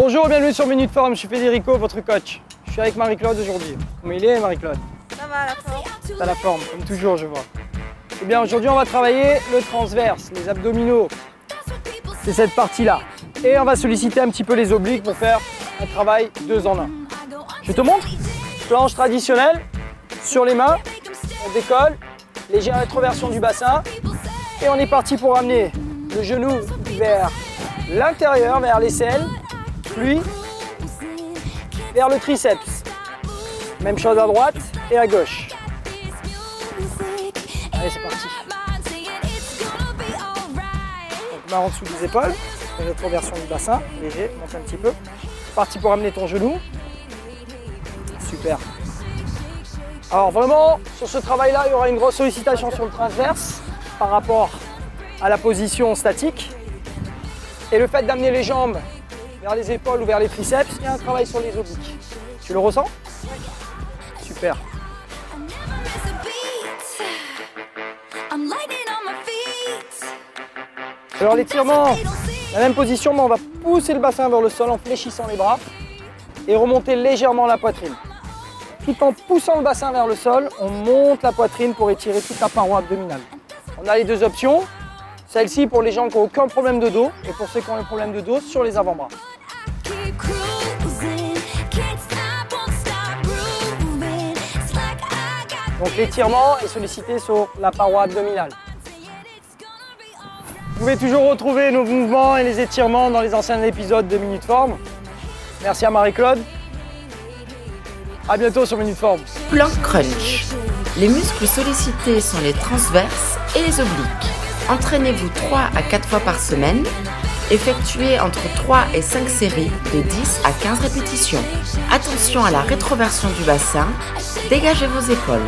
Bonjour, bienvenue sur Minute Forme, je suis Federico, votre coach. Je suis avec Marie-Claude aujourd'hui. Comment il est, Marie-Claude? Ça va, la forme. T'as la forme, comme toujours, je vois. Eh bien, aujourd'hui, on va travailler le transverse, les abdominaux. C'est cette partie-là. Et on va solliciter un petit peu les obliques pour faire un travail 2 en 1. Je te montre. Planche traditionnelle, sur les mains, on décolle, légère rétroversion du bassin. Et on est parti pour amener le genou vers l'intérieur, vers l'aisselle, puis vers le triceps. Même chose à droite et à gauche. Allez, c'est parti. Donc, main en dessous des épaules, rétroversion du bassin, léger, monte un petit peu. Parti pour amener ton genou. Super. Alors vraiment, sur ce travail-là, il y aura une grosse sollicitation sur le transverse par rapport à la position statique. Et le fait d'amener les jambes vers les épaules ou vers les triceps, il y a un travail sur les obliques. Tu le ressens? Super. Alors l'étirement, la même position, mais on va pousser le bassin vers le sol en fléchissant les bras et remonter légèrement la poitrine. Tout en poussant le bassin vers le sol, on monte la poitrine pour étirer toute la paroi abdominale. On a les deux options. Celle-ci pour les gens qui n'ont aucun problème de dos et pour ceux qui ont un problème de dos sur les avant-bras. Donc l'étirement est sollicité sur la paroi abdominale. Vous pouvez toujours retrouver nos mouvements et les étirements dans les anciens épisodes de Minute Forme. Merci à Marie-Claude. À bientôt sur Minute Forme. Plank crunch. Les muscles sollicités sont les transverses et les obliques. Entraînez-vous 3 à 4 fois par semaine. Effectuez entre 3 et 5 séries de 10 à 15 répétitions. Attention à la rétroversion du bassin. Dégagez vos épaules.